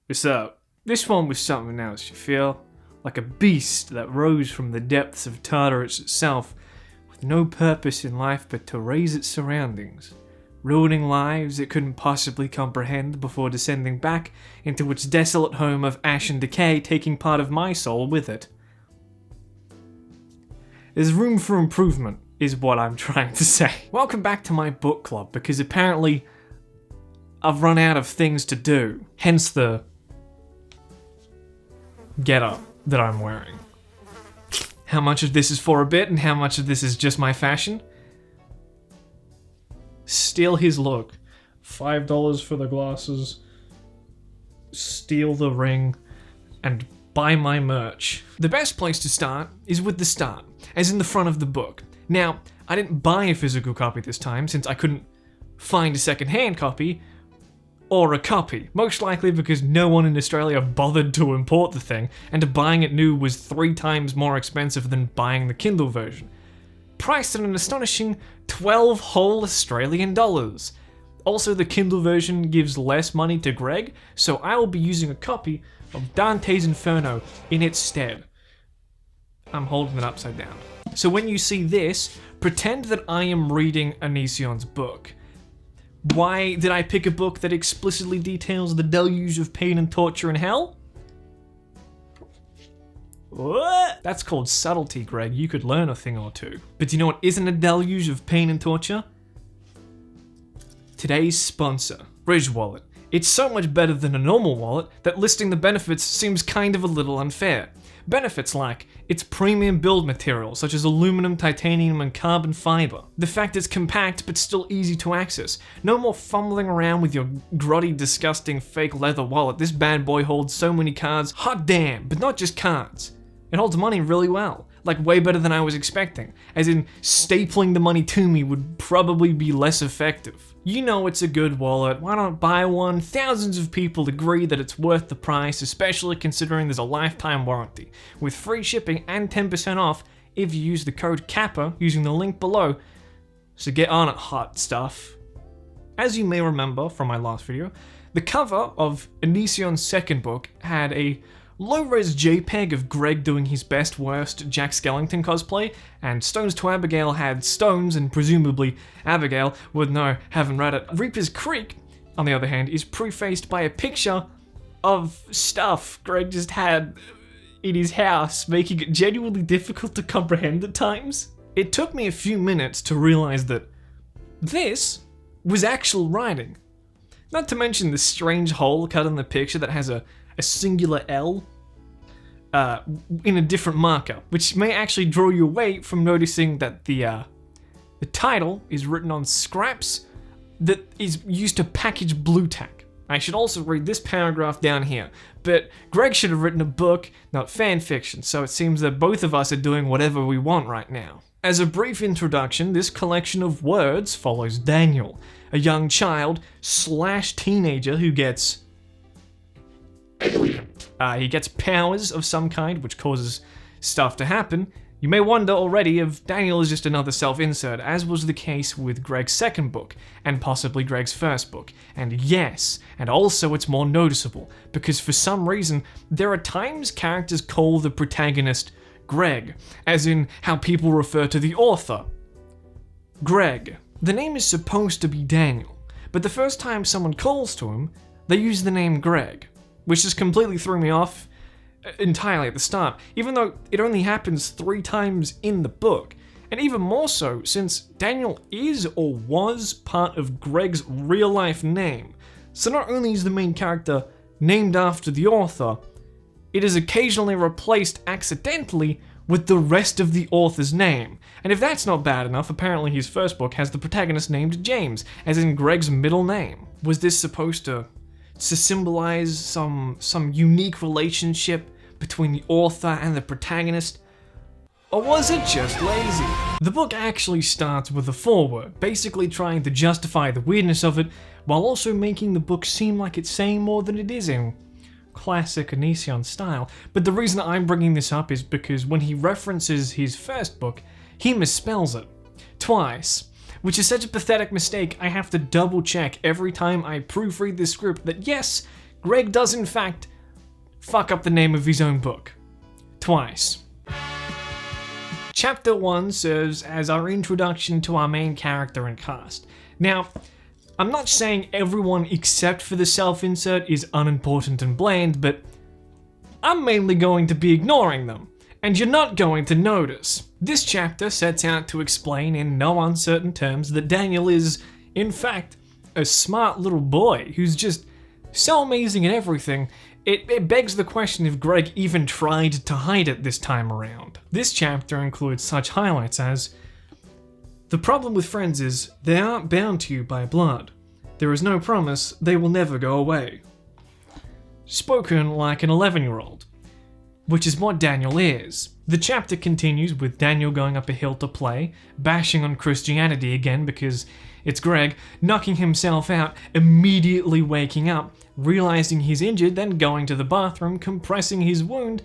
What's up? This one was something else, you feel? Like a beast that rose from the depths of Tartarus itself, with no purpose in life but to raise its surroundings, ruining lives it couldn't possibly comprehend before descending back into its desolate home of ash and decay, taking part of my soul with it. There's room for improvement, is what I'm trying to say. Welcome back to my book club, because apparently I've run out of things to do, hence the getup that I'm wearing. How much of this is for a bit and how much of this is just my fashion? Steal his look. $5 for the glasses. Steal the ring. And buy my merch. The best place to start is with the start, as in the front of the book. Now, I didn't buy a physical copy this time since I couldn't find a second-hand copy or a copy, most likely because no one in Australia bothered to import the thing, and buying it new was 3 times more expensive than buying the Kindle version. Priced at an astonishing 12 whole Australian dollars. Also, the Kindle version gives less money to Greg, so I will be using a copy of Dante's Inferno in its stead. I'm holding it upside down. So when you see this, pretend that I am reading Onision's book. Why did I pick a book that explicitly details the deluge of pain and torture in hell? What? That's called subtlety, Greg. You could learn a thing or two. But do you know what isn't a deluge of pain and torture? Today's sponsor, Bridge Wallet. It's so much better than a normal wallet that listing the benefits seems kind of a little unfair. Benefits like its premium build materials such as aluminum, titanium, and carbon fiber. The fact it's compact but still easy to access. No more fumbling around with your grotty, disgusting fake leather wallet. This bad boy holds so many cards. Hot damn, but not just cards. It holds money really well. Like way better than I was expecting. As in, stapling the money to me would probably be less effective. You know it's a good wallet, why not buy one? Thousands of people agree that it's worth the price, especially considering there's a lifetime warranty, with free shipping and 10% off if you use the code Kappa using the link below. So get on it, hot stuff. As you may remember from my last video, the cover of Onision's second book had a low-res JPEG of Greg doing his best worst Jack Skellington cosplay, and Stones to Abigail had stones, and presumably Abigail would know, haven't read it. Reaper's Creek, on the other hand, is prefaced by a picture of stuff Greg just had in his house, making it genuinely difficult to comprehend at times. It took me a few minutes to realize that this was actual writing. Not to mention the strange hole cut in the picture that has a singular L in a different marker, which may actually draw you away from noticing that the title is written on scraps that is used to package blue tack. I should also read this paragraph down here, but Greg should have written a book, not fan fiction, so it seems that both of us are doing whatever we want right now. As a brief introduction, this collection of words follows Daniel, a young child / teenager who gets he gets powers of some kind, which causes stuff to happen. You may wonder already if Daniel is just another self-insert, as was the case with Greg's second book, and possibly Greg's first book. And yes, and also it's more noticeable, because for some reason, there are times characters call the protagonist Greg, as in how people refer to the author. Greg. The name is supposed to be Daniel, but the first time someone calls to him, they use the name Greg, which just completely threw me off entirely at the start, even though it only happens 3 times in the book. And even more so, since Daniel is or was part of Greg's real-life name. So not only is the main character named after the author, it is occasionally replaced accidentally with the rest of the author's name. And if that's not bad enough, apparently his first book has the protagonist named James, as in Greg's middle name. Was this supposed to symbolize some unique relationship between the author and the protagonist? Or was it just lazy? The book actually starts with a foreword, basically trying to justify the weirdness of it, while also making the book seem like it's saying more than it is in classic Onision style. But the reason I'm bringing this up is because when he references his first book, he misspells it twice. Which is such a pathetic mistake, I have to double check every time I proofread this script that yes, Greg does in fact fuck up the name of his own book. Twice. Chapter 1 serves as our introduction to our main character and cast. Now, I'm not saying everyone except for the self-insert is unimportant and bland, but I'm mainly going to be ignoring them, and you're not going to notice. This chapter sets out to explain in no uncertain terms that Daniel is, in fact, a smart little boy who's just so amazing at everything, it begs the question if Greg even tried to hide it this time around. This chapter includes such highlights as: the problem with friends is they aren't bound to you by blood. There is no promise they will never go away. Spoken like an 11-year-old, which is what Daniel is. The chapter continues with Daniel going up a hill to play, bashing on Christianity again because it's Greg, knocking himself out, immediately waking up, realizing he's injured, then going to the bathroom, compressing his wound.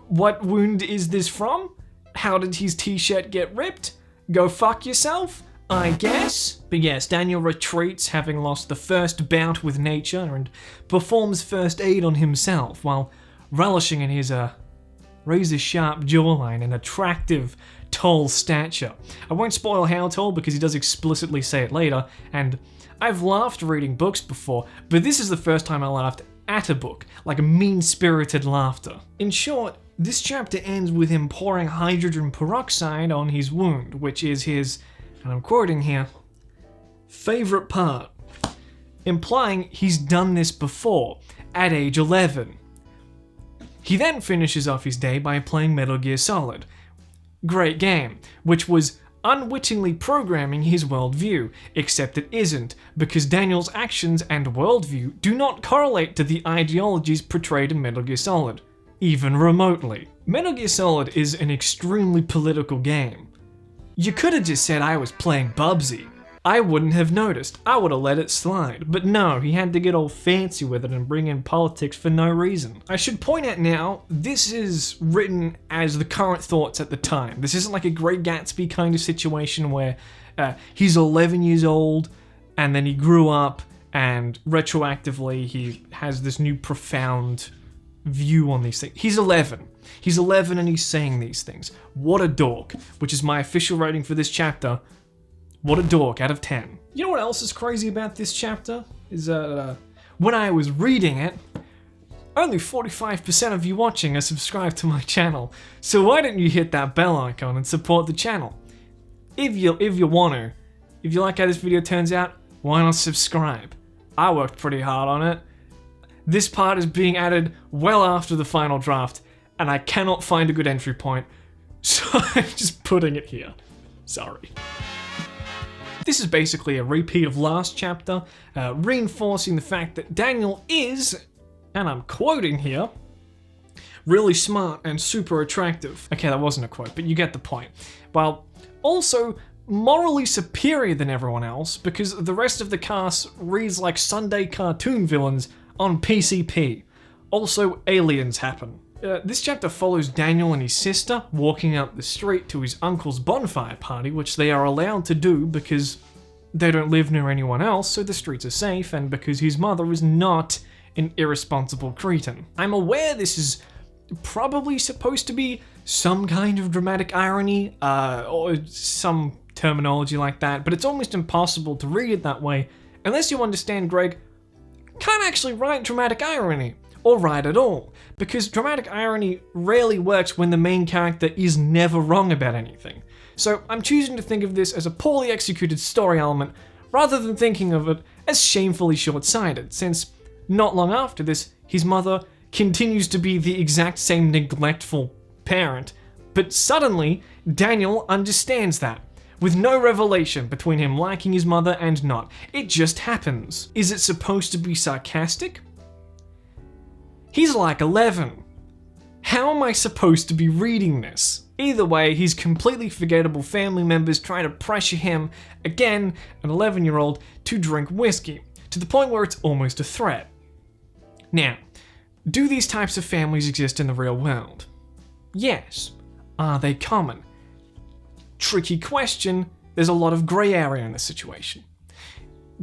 What wound is this from? How did his t-shirt get ripped? Go fuck yourself, I guess? But yes, Daniel retreats, having lost the first bout with nature, and performs first aid on himself, while relishing in his razor-sharp jawline and attractive, tall stature. I won't spoil how tall because he does explicitly say it later, and I've laughed reading books before, but this is the first time I laughed at a book, like a mean-spirited laughter. In short, this chapter ends with him pouring hydrogen peroxide on his wound, which is his, and I'm quoting here, favorite part, implying he's done this before, at age 11. He then finishes off his day by playing Metal Gear Solid. Great game, which was unwittingly programming his worldview, except it isn't, because Daniel's actions and worldview do not correlate to the ideologies portrayed in Metal Gear Solid, even remotely. Metal Gear Solid is an extremely political game. You could have just said I was playing Bubsy. I wouldn't have noticed. I would have let it slide. But no, he had to get all fancy with it and bring in politics for no reason. I should point out now, this is written as the current thoughts at the time. This isn't like a Great Gatsby kind of situation where he's 11 years old and then he grew up and retroactively he has this new profound view on these things. He's 11. He's 11 and he's saying these things. What a dork, which is my official rating for this chapter. What a dork out of 10. You know what else is crazy about this chapter? Is when I was reading it, only 45% of you watching are subscribed to my channel. So why don't you hit that bell icon and support the channel? If you want to. If you like how this video turns out, why not subscribe? I worked pretty hard on it. This part is being added well after the final draft, and I cannot find a good entry point, so I'm just putting it here. Sorry. This is basically a repeat of last chapter, reinforcing the fact that Daniel is, and I'm quoting here, really smart and super attractive. Okay, that wasn't a quote, but you get the point. While also morally superior than everyone else, because the rest of the cast reads like Sunday cartoon villains on PCP. Also, aliens happen. This chapter follows Daniel and his sister walking up the street to his uncle's bonfire party, which they are allowed to do because they don't live near anyone else, so the streets are safe, and because his mother is not an irresponsible cretin. I'm aware this is probably supposed to be some kind of dramatic irony, or some terminology like that, but it's almost impossible to read it that way unless you understand Greg can't actually write dramatic irony, or write at all, because dramatic irony rarely works when the main character is never wrong about anything. So I'm choosing to think of this as a poorly executed story element, rather than thinking of it as shamefully short-sighted, since not long after this, his mother continues to be the exact same neglectful parent, but suddenly, Daniel understands that, with no revelation between him liking his mother and not. It just happens. Is it supposed to be sarcastic? He's like 11. How am I supposed to be reading this? Either way, his completely forgettable family members try to pressure him, again, an 11-year-old, to drink whiskey, to the point where it's almost a threat. Now, do these types of families exist in the real world? Yes. Are they common? Tricky question, there's a lot of grey area in this situation.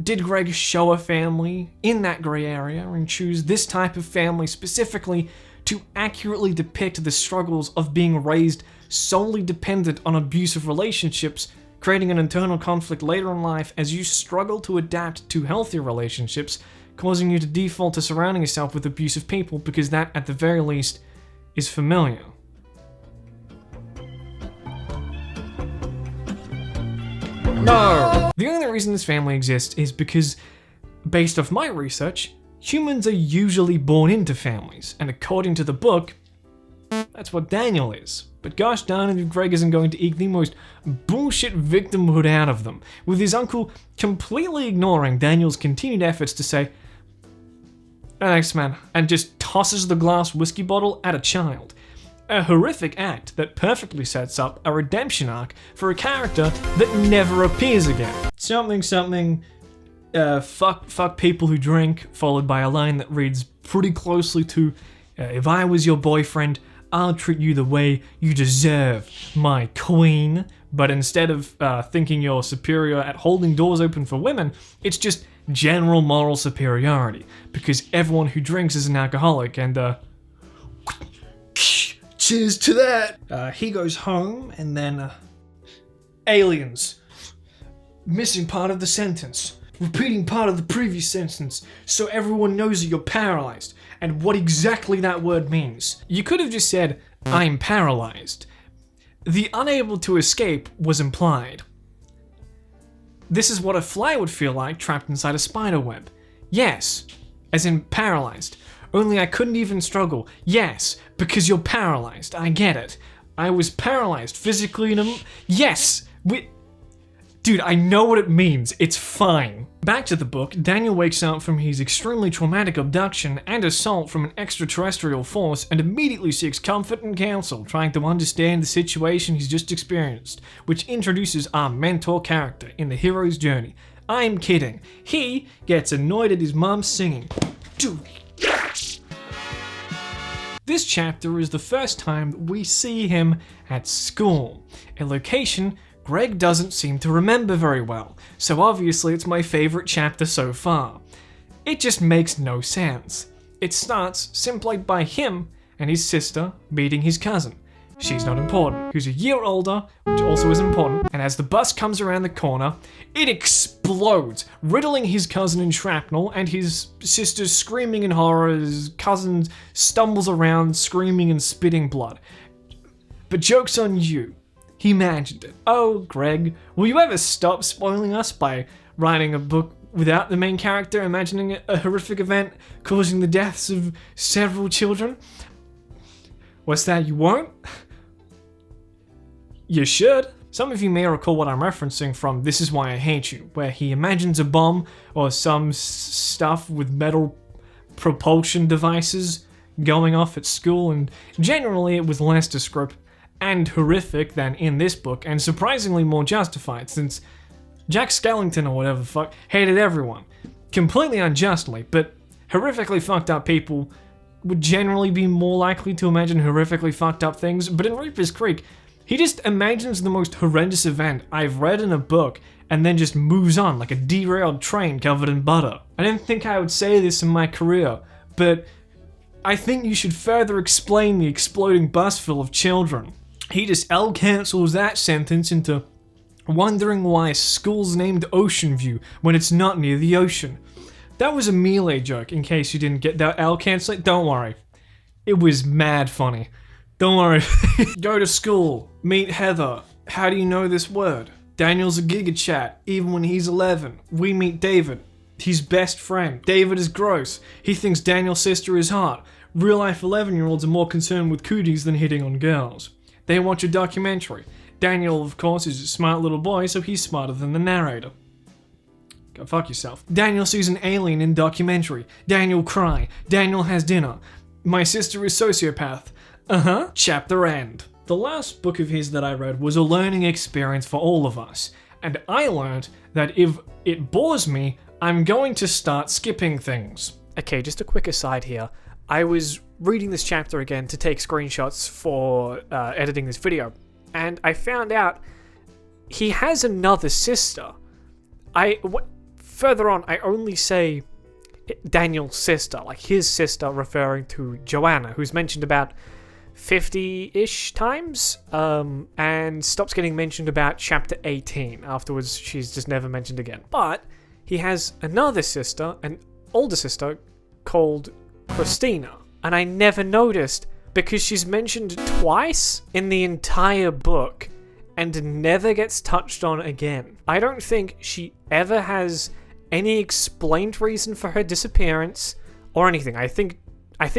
Did Greg show a family in that grey area and choose this type of family specifically to accurately depict the struggles of being raised solely dependent on abusive relationships, creating an internal conflict later in life as you struggle to adapt to healthy relationships, causing you to default to surrounding yourself with abusive people because that, at the very least, is familiar? No! The only reason this family exists is because, based off my research, humans are usually born into families, and according to the book, that's what Daniel is. But gosh darn it if Greg isn't going to eke the most bullshit victimhood out of them, with his uncle completely ignoring Daniel's continued efforts to say, "Thanks, man," and just tosses the glass whiskey bottle at a child. A horrific act that perfectly sets up a redemption arc for a character that never appears again. Fuck people who drink, followed by a line that reads pretty closely to, "If I was your boyfriend, I'll treat you the way you deserve, my queen." But instead of thinking you're superior at holding doors open for women, it's just general moral superiority, because everyone who drinks is an alcoholic, and cheers to that. He goes home, and then aliens. Missing part of the sentence. Repeating part of the previous sentence, so everyone knows that you're paralyzed, and what exactly that word means. You could have just said, "I'm paralyzed." The unable to escape was implied. This is what a fly would feel like trapped inside a spider web. Yes, as in paralyzed. Only I couldn't even struggle. Yes, because you're paralyzed. I get it. I was paralyzed physically yes! Dude, I know what it means. It's fine. Back to the book, Daniel wakes up from his extremely traumatic abduction and assault from an extraterrestrial force and immediately seeks comfort and counsel, trying to understand the situation he's just experienced, which introduces our mentor character in the hero's journey. I'm kidding. He gets annoyed at his mom singing. Dude. This chapter is the first time we see him at school, a location Greg doesn't seem to remember very well, so obviously it's my favorite chapter so far. It just makes no sense. It starts simply by him and his sister meeting his cousin. She's not important, who's a year older, which also is important, and as the bus comes around the corner, it explodes, riddling his cousin in shrapnel, and his sister's screaming in horror as his cousin stumbles around screaming and spitting blood. But joke's on you. He imagined it. Oh, Greg, will you ever stop spoiling us by writing a book without the main character imagining a horrific event causing the deaths of several children? What's that, you won't? You should. Some of you may recall what I'm referencing from This Is Why I Hate You, where he imagines a bomb or some stuff with metal propulsion devices going off at school, and generally it was less descriptive and horrific than in this book, and surprisingly more justified, since Jack Skellington or whatever the fuck hated everyone. Completely unjustly, but horrifically fucked up people would generally be more likely to imagine horrifically fucked up things, but in Reaper's Creek, he just imagines the most horrendous event I've read in a book and then just moves on like a derailed train covered in butter. I didn't think I would say this in my career, but I think you should further explain the exploding bus full of children. He just L-cancels that sentence into wondering why school's named Ocean View when it's not near the ocean. That was a melee joke, in case you didn't get that L-canceling. Don't worry. It was mad funny. Don't worry. Go to school. Meet Heather. How do you know this word? Daniel's a giga chat, even when he's 11. We meet David. His best friend. David is gross. He thinks Daniel's sister is hot. Real life 11-year-olds are more concerned with cooties than hitting on girls. They watch a documentary. Daniel, of course, is a smart little boy, so he's smarter than the narrator. Go fuck yourself. Daniel sees an alien in documentary. Daniel cry. Daniel has dinner. My sister is sociopath. Chapter end. The last book of his that I read was a learning experience for all of us, and I learned that if it bores me, I'm going to start skipping things. Okay, just a quick aside here. I was reading this chapter again to take screenshots for editing this video, and I found out he has another sister. further on, I only say Daniel's sister, like his sister, referring to Joanna, who's mentioned about 50-ish times, and stops getting mentioned about chapter 18. Afterwards, she's just never mentioned again. But he has another sister, an older sister, called Christina, and I never noticed because she's mentioned twice in the entire book and never gets touched on again. I don't think she ever has any explained reason for her disappearance or anything. I think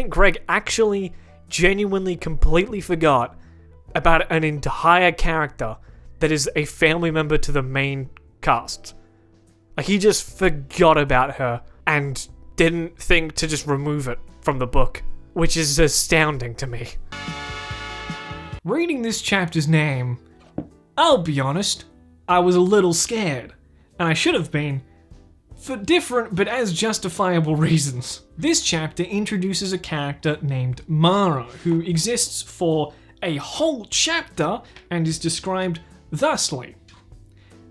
Greg actually genuinely completely forgot about an entire character that is a family member to the main cast. Like, he just forgot about her and didn't think to just remove it from the book, which is astounding to me. Reading this chapter's name, I'll be honest, I was a little scared, and I should have been, for different but as justifiable reasons. This chapter introduces a character named Mara, who exists for a whole chapter and is described thusly.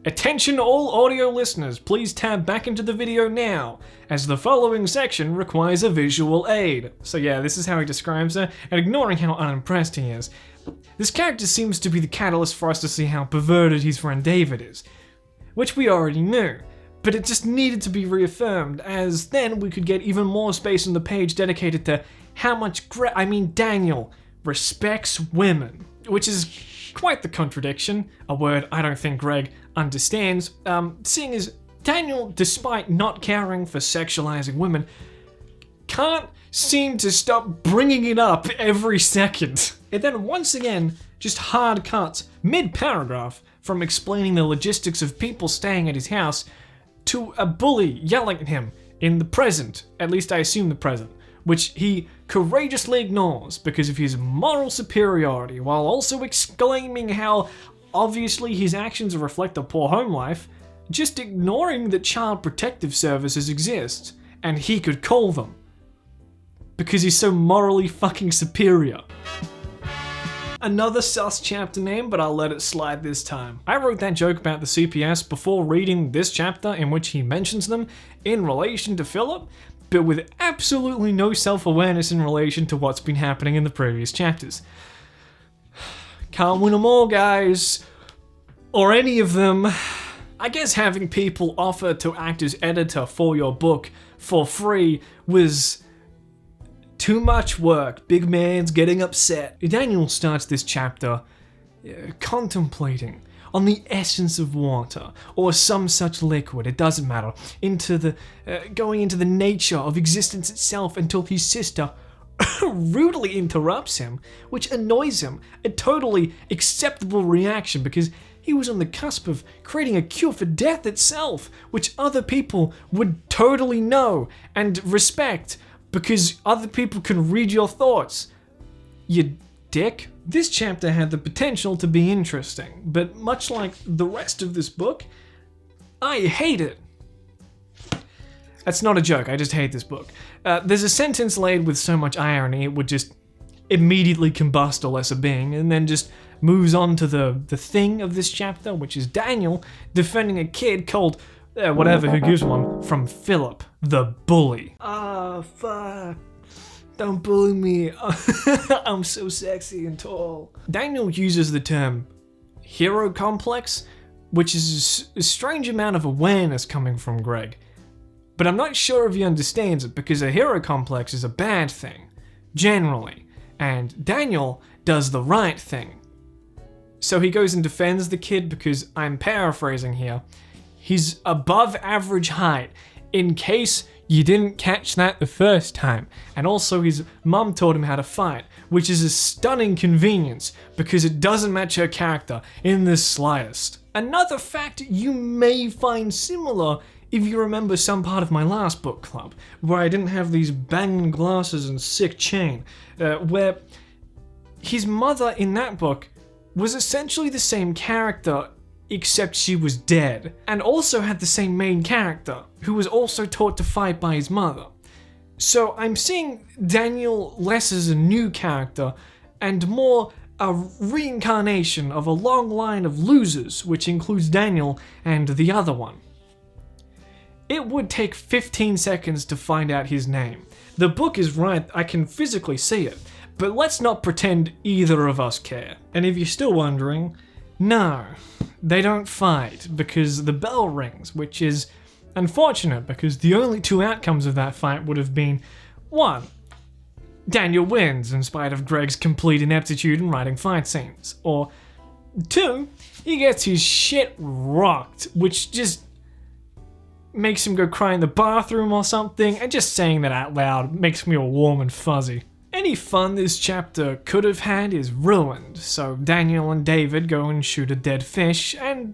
Attention all audio listeners, please tab back into the video now, as the following section requires a visual aid. So yeah, this is how he describes her, and ignoring how unimpressed he is, this character seems to be the catalyst for us to see how perverted his friend David is, which we already knew, but it just needed to be reaffirmed, as then we could get even more space on the page dedicated to how much Daniel respects women, which is quite the contradiction, a word I don't think Greg understands, seeing as Daniel, despite not caring for sexualizing women, can't seem to stop bringing it up every second. It then once again just hard cuts mid-paragraph from explaining the logistics of people staying at his house to a bully yelling at him in the present, at least I assume the present, which he courageously ignores because of his moral superiority, while also exclaiming how obviously his actions reflect a poor home life, just ignoring that child protective services exist, and he could call them. Because he's so morally fucking superior. Another sus chapter name, but I'll let it slide this time. I wrote that joke about the CPS before reading this chapter in which he mentions them in relation to Philip, but with absolutely no self-awareness in relation to what's been happening in the previous chapters. Can't win them all, guys. Or any of them. I guess having people offer to act as editor for your book for free was too much work. Big man's getting upset. Daniel starts this chapter contemplating on the essence of water, or some such liquid, it doesn't matter, going into the nature of existence itself, until his sister rudely interrupts him, which annoys him, a totally acceptable reaction because he was on the cusp of creating a cure for death itself, which other people would totally know and respect because other people can read your thoughts. You dick. This chapter had the potential to be interesting, but much like the rest of this book, I hate it. That's not a joke, I just hate this book. There's a sentence laid with so much irony it would just immediately combust a lesser being, and then just moves on to the thing of this chapter, which is Daniel defending a kid called, who gives one, from Philip, the bully. Fuck. Don't bully me. I'm so sexy and tall. Daniel uses the term hero complex, which is a strange amount of awareness coming from Greg. But I'm not sure if he understands it, because a hero complex is a bad thing, generally, and Daniel does the right thing. So he goes and defends the kid because, I'm paraphrasing here, he's above average height, in case you didn't catch that the first time. And also his mum taught him how to fight, which is a stunning convenience because it doesn't match her character in the slightest. Another fact you may find similar if you remember some part of my last book club, where I didn't have these banging glasses and sick chain, where his mother in that book was essentially the same character, except she was dead, and also had the same main character, who was also taught to fight by his mother. So I'm seeing Daniel less as a new character, and more a reincarnation of a long line of losers, which includes Daniel and the other one. it would take 15 seconds to find out his name. The book is right, I can physically see it, but let's not pretend either of us care. And if you're still wondering, no, they don't fight because the bell rings, which is unfortunate because the only two outcomes of that fight would have been, 1, Daniel wins in spite of Greg's complete ineptitude in writing fight scenes, or 2, he gets his shit rocked, which just makes him go cry in the bathroom or something, and just saying that out loud makes me all warm and fuzzy. Any fun this chapter could have had is ruined, so Daniel and David go and shoot a dead fish, and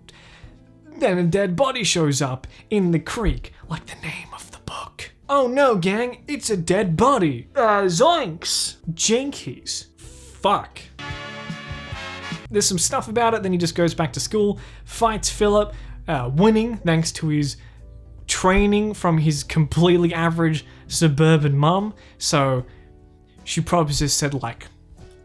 then a dead body shows up in the creek, like the name of the book. Oh no, gang, it's a dead body. Zoinks. Jinkies. Fuck. There's some stuff about it, then he just goes back to school, fights Philip, winning thanks to his training from his completely average suburban mum, so she probably just said, like,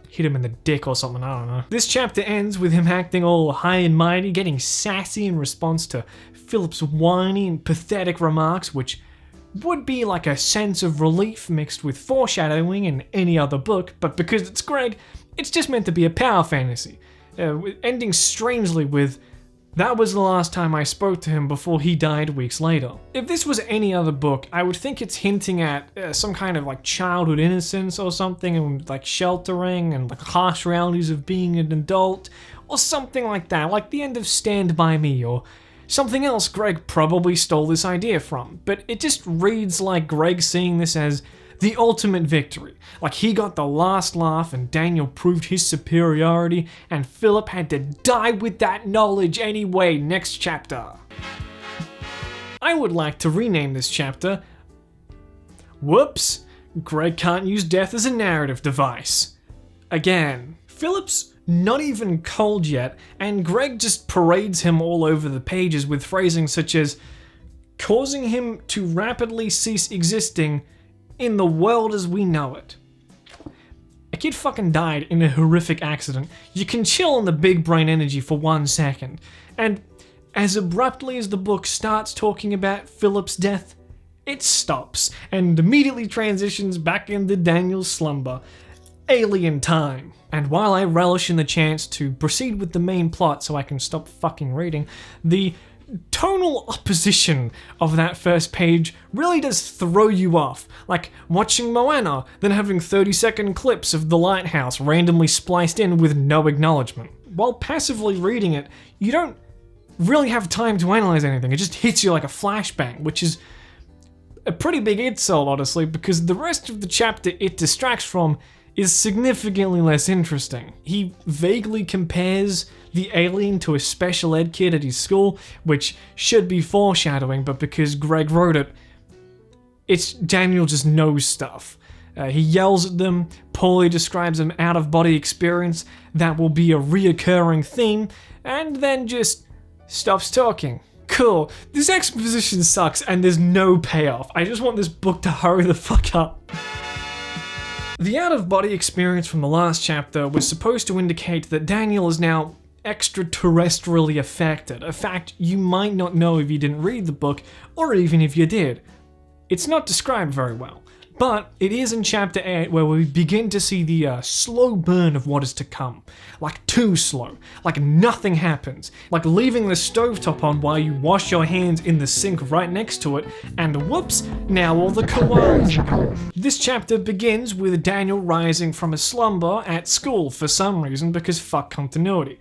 hit him in the dick or something, I don't know. This chapter ends with him acting all high and mighty, getting sassy in response to Philip's whiny and pathetic remarks, which would be like a sense of relief mixed with foreshadowing in any other book, but because it's Greg, it's just meant to be a power fantasy, ending strangely with, that was the last time I spoke to him before he died weeks later. If this was any other book, I would think it's hinting at some kind of like childhood innocence or something, and like sheltering and like harsh realities of being an adult, or something like that, like the end of Stand By Me, or something else Greg probably stole this idea from. But it just reads like Greg seeing this as the ultimate victory. Like he got the last laugh and Daniel proved his superiority and Philip had to die with that knowledge anyway next chapter. I would like to rename this chapter, Whoops, Greg can't use death as a narrative device. Again, Phillips not even cold yet, and Greg just parades him all over the pages with phrasing such as causing him to rapidly cease existing in the world as we know it. A kid fucking died in a horrific accident. You can chill on the big brain energy for 1 second. And as abruptly as the book starts talking about Philip's death, it stops and immediately transitions back into Daniel's slumber. Alien time. And while I relish in the chance to proceed with the main plot so I can stop fucking reading, the tonal opposition of that first page really does throw you off, like watching Moana, then having 30-second clips of the lighthouse randomly spliced in with no acknowledgement. While passively reading it, you don't really have time to analyze anything, it just hits you like a flashbang, which is a pretty big insult, honestly, because the rest of the chapter it distracts from is significantly less interesting. He vaguely compares the alien to a special ed kid at his school, which should be foreshadowing, but because Greg wrote it, it's Daniel just knows stuff. He yells at them, poorly describes an out-of-body experience that will be a reoccurring theme, and then just stops talking. Cool. This exposition sucks and there's no payoff. I just want this book to hurry the fuck up. The out-of-body experience from the last chapter was supposed to indicate that Daniel is now extraterrestrially affected, a fact you might not know if you didn't read the book, or even if you did. It's not described very well, but it is in chapter 8 where we begin to see the slow burn of what is to come. Like too slow, like nothing happens, like leaving the stovetop on while you wash your hands in the sink right next to it, and whoops, now all the koalas are gone. This chapter begins with Daniel rising from a slumber at school for some reason, because fuck continuity.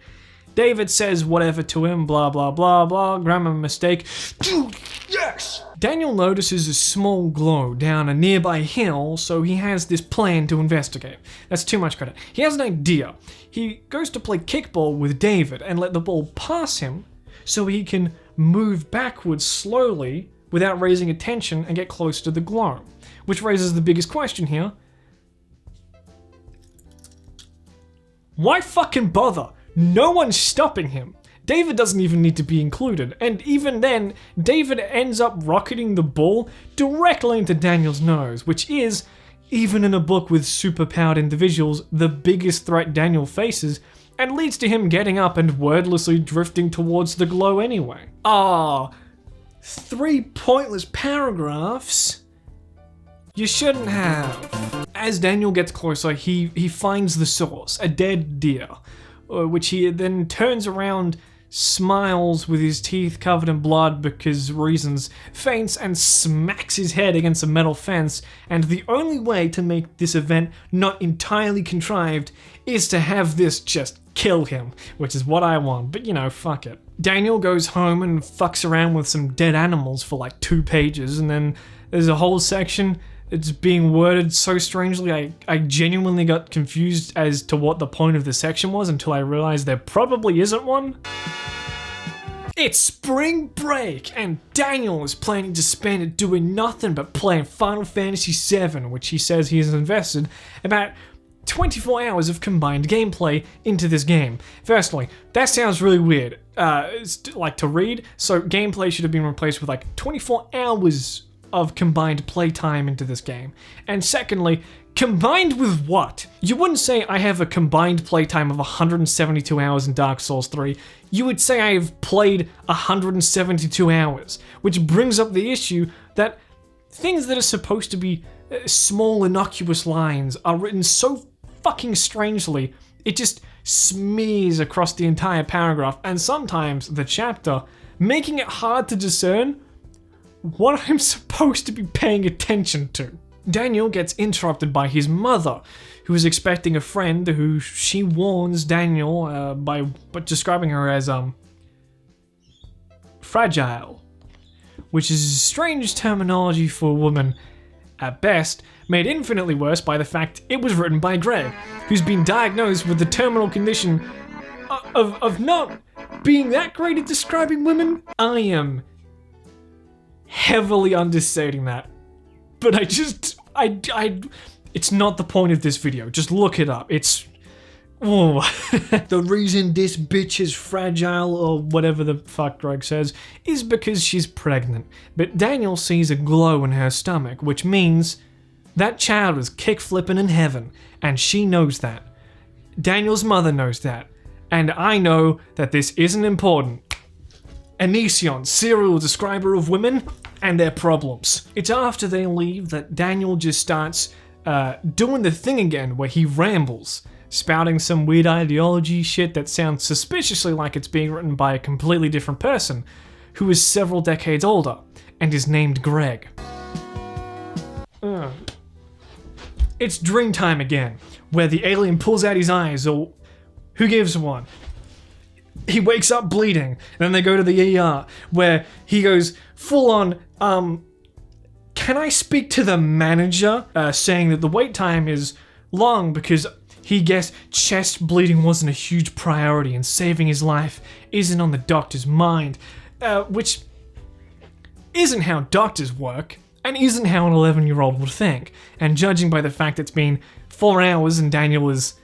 David says whatever to him, blah blah blah blah, grammar mistake. Dude, yes! Daniel notices a small glow down a nearby hill, so he has this plan to investigate. That's too much credit. He has an idea. He goes to play kickball with David and let the ball pass him so he can move backwards slowly without raising attention and get close to the glow. Which raises the biggest question here. Why fucking bother? No one's stopping him. David doesn't even need to be included, and even then, David ends up rocketing the ball directly into Daniel's nose, which is, even in a book with superpowered individuals, the biggest threat Daniel faces, and leads to him getting up and wordlessly drifting towards the glow anyway. 3 pointless paragraphs you shouldn't have. As Daniel gets closer, he finds the source, a dead deer, which he then turns around, smiles with his teeth covered in blood because reasons, faints and smacks his head against a metal fence, and the only way to make this event not entirely contrived is to have this just kill him, which is what I want, but you know, fuck it. Daniel goes home and fucks around with some dead animals for like 2 pages, and then there's a whole section. It's being worded so strangely, I genuinely got confused as to what the point of the section was until I realized there probably isn't one. It's spring break, and Daniel is planning to spend it doing nothing but playing Final Fantasy VII, which he says he has invested about 24 hours of combined gameplay into this game. Firstly, that sounds really weird, like to read, so gameplay should have been replaced with like 24 hours of combined playtime into this game. And secondly, combined with what? You wouldn't say I have a combined playtime of 172 hours in Dark Souls 3. You would say I have played 172 hours, which brings up the issue that things that are supposed to be small, innocuous lines are written so fucking strangely, it just smears across the entire paragraph, and sometimes the chapter, making it hard to discern what I'm supposed to be paying attention to. Daniel gets interrupted by his mother, who is expecting a friend who she warns Daniel by describing her as fragile, which is strange terminology for a woman at best, made infinitely worse by the fact it was written by Greg, who's been diagnosed with the terminal condition of not being that great at describing women. I am heavily understating that, but it's not the point of this video. Just look it up. It's the reason this bitch is fragile, or whatever the fuck Greg says, is because she's pregnant. But Daniel sees a glow in her stomach, which means that child is kick-flipping in heaven, and she knows that. Daniel's mother knows that, and I know that this isn't important. Onision, serial describer of women and their problems. It's after they leave that Daniel just starts doing the thing again where he rambles, spouting some weird ideology shit that sounds suspiciously like it's being written by a completely different person who is several decades older and is named Greg. It's dream time again, where the alien pulls out his eyes, or who gives one? He wakes up bleeding, and then they go to the ER, where he goes full on, can I speak to the manager? Saying that the wait time is long because he guessed chest bleeding wasn't a huge priority and saving his life isn't on the doctor's mind, which isn't how doctors work, and isn't how an 11-year-old would think. And judging by the fact it's been 4 hours and Daniel is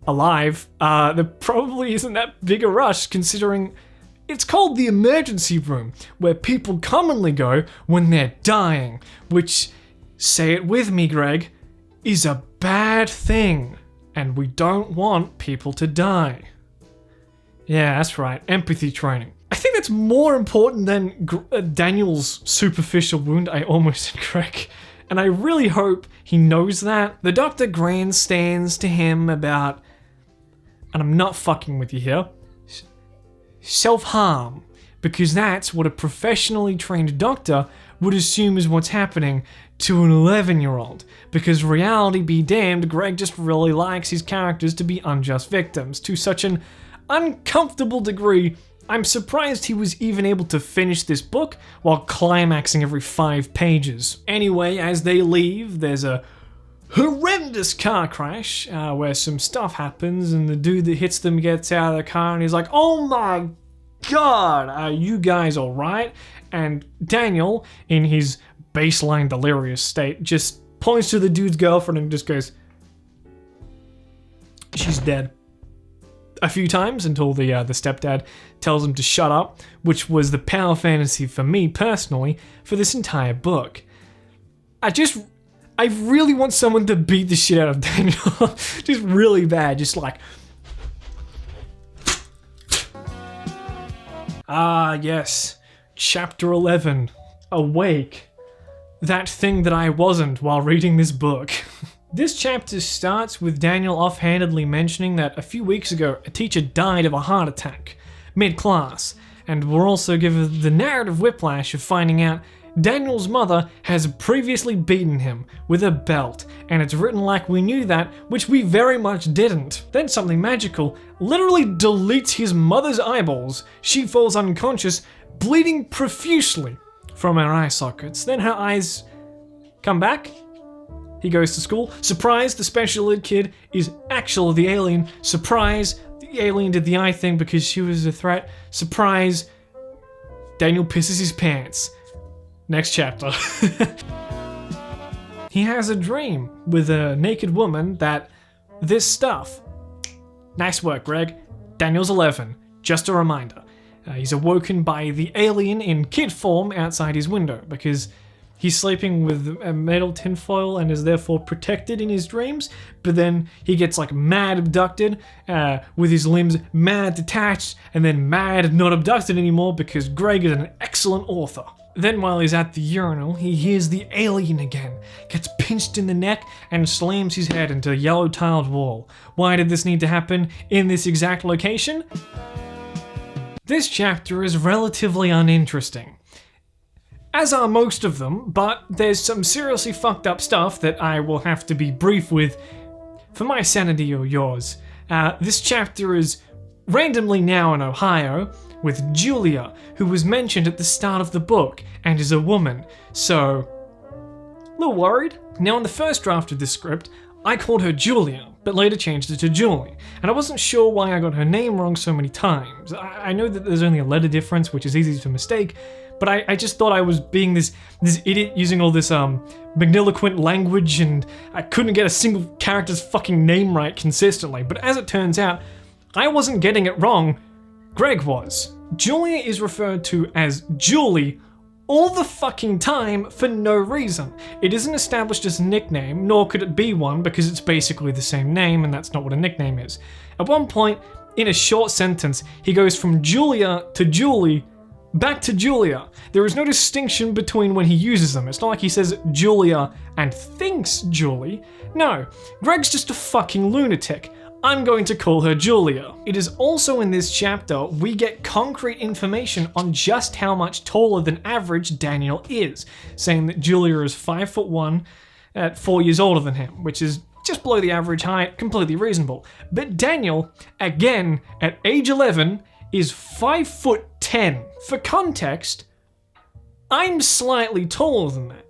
alive, there probably isn't that big a rush, considering it's called the emergency room, where people commonly go when they're dying, which, say it with me, Greg, is a bad thing, and we don't want people to die. Yeah, that's right, empathy training. I think that's more important than Daniel's superficial wound. I almost said Greg. And I really hope he knows that. The doctor grandstands to him about, and I'm not fucking with you here, self-harm, because that's what a professionally trained doctor would assume is what's happening to an 11-year-old, because reality be damned, Greg just really likes his characters to be unjust victims to such an uncomfortable degree. I'm surprised he was even able to finish this book while climaxing every 5 pages. Anyway, as they leave, there's a horrendous car crash where some stuff happens, and the dude that hits them gets out of the car and he's like, oh my god, are you guys alright? And Daniel, in his baseline delirious state, just points to the dude's girlfriend and just goes, she's dead. A few times until the stepdad tells him to shut up, which was the power fantasy for me personally for this entire book. I really want someone to beat the shit out of Daniel. Just really bad, just like, yes, Chapter 11. Awake. That thing that I wasn't while reading this book. This chapter starts with Daniel offhandedly mentioning that a few weeks ago a teacher died of a heart attack, mid-class, and we're also given the narrative whiplash of finding out Daniel's mother has previously beaten him with a belt, and it's written like we knew that, which we very much didn't. Then something magical literally deletes his mother's eyeballs. She falls unconscious, bleeding profusely from her eye sockets. Then her eyes come back. He goes to school. Surprise, the special ed kid is actually the alien. Surprise, the alien did the eye thing because she was a threat. Surprise, Daniel pisses his pants. Next chapter. He has a dream with a naked woman that this stuff. Nice work, Greg. Daniel's 11. Just a reminder. He's awoken by the alien in kid form outside his window because he's sleeping with a metal tinfoil and is therefore protected in his dreams, but then he gets like mad abducted with his limbs mad detached and then mad not abducted anymore because Greg is an excellent author. Then while he's at the urinal, he hears the alien again, gets pinched in the neck and slams his head into a yellow tiled wall. Why did this need to happen in this exact location? This chapter is relatively uninteresting, as are most of them, but there's some seriously fucked up stuff that I will have to be brief with for my sanity or yours. This chapter is randomly now in Ohio with Julia, who was mentioned at the start of the book and is a woman, so a little worried. Now in the first draft of this script, I called her Julia, but later changed it to Julie, and I wasn't sure why I got her name wrong so many times. I know that there's only a letter difference, which is easy to mistake, but I just thought I was being this idiot using all this magniloquent language, and I couldn't get a single character's fucking name right consistently. But as it turns out, I wasn't getting it wrong, Greg was. Julia is referred to as Julie all the fucking time for no reason. It isn't established as a nickname, nor could it be one because it's basically the same name and that's not what a nickname is. At one point, in a short sentence, he goes from Julia to Julie, back to Julia. There is no distinction between when he uses them. It's not like he says Julia and thinks Julie. No, Greg's just a fucking lunatic. I'm going to call her Julia. It is also in this chapter we get concrete information on just how much taller than average Daniel is, saying that Julia is 5'1" at 4 years older than him, which is just below the average height, completely reasonable. But Daniel, again, at age 11, is 5'10". For context, I'm slightly taller than that.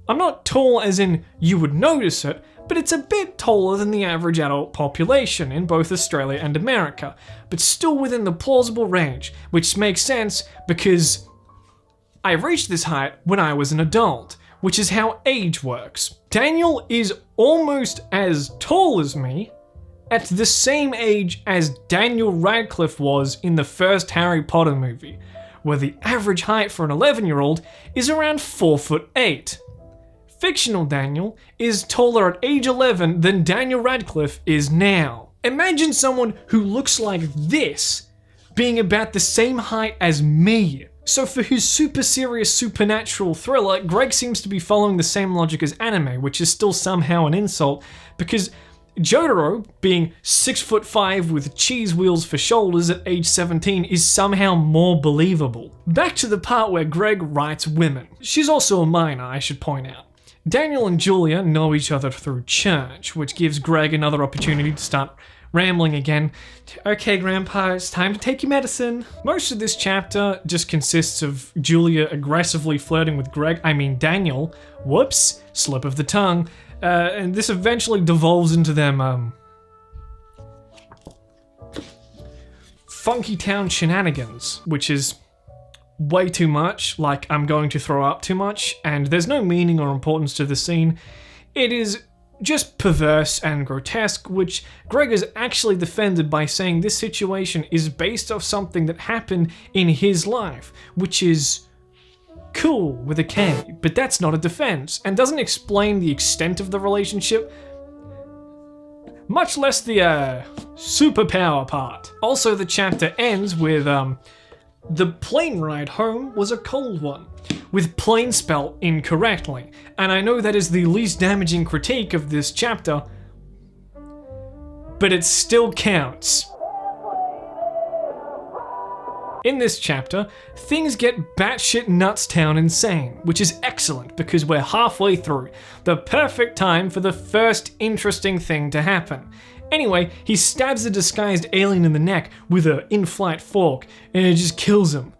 I'm not tall as in you would notice it, but it's a bit taller than the average adult population in both Australia and America, but still within the plausible range, which makes sense because I reached this height when I was an adult, which is how age works. Daniel is almost as tall as me, at the same age as Daniel Radcliffe was in the first Harry Potter movie, where the average height for an 11-year-old is around 4'8". Fictional Daniel is taller at age 11 than Daniel Radcliffe is now. Imagine someone who looks like this being about the same height as me. So for his super serious supernatural thriller, Greg seems to be following the same logic as anime, which is still somehow an insult, because Jotaro, being 6'5" with cheese wheels for shoulders at age 17, is somehow more believable. Back to the part where Greg writes women. She's also a minor, I should point out. Daniel and Julia know each other through church, which gives Greg another opportunity to start rambling again. Okay, Grandpa, it's time to take your medicine. Most of this chapter just consists of Julia aggressively flirting with Daniel. Whoops, slip of the tongue. And this eventually devolves into them, funky town shenanigans, which is way too much, like I'm going to throw up too much, and there's no meaning or importance to the scene. It is just perverse and grotesque, which Greg has actually defended by saying this situation is based off something that happened in his life, which is cool with a K, but that's not a defense, and doesn't explain the extent of the relationship, much less the superpower part. Also, the chapter ends with The plane ride home was a cold one, with plane spelled incorrectly, and I know that is the least damaging critique of this chapter, but it still counts. In this chapter, things get batshit nutstown insane, which is excellent because we're halfway through, the perfect time for the first interesting thing to happen. Anyway, he stabs the disguised alien in the neck with an in-flight fork, and it just kills him.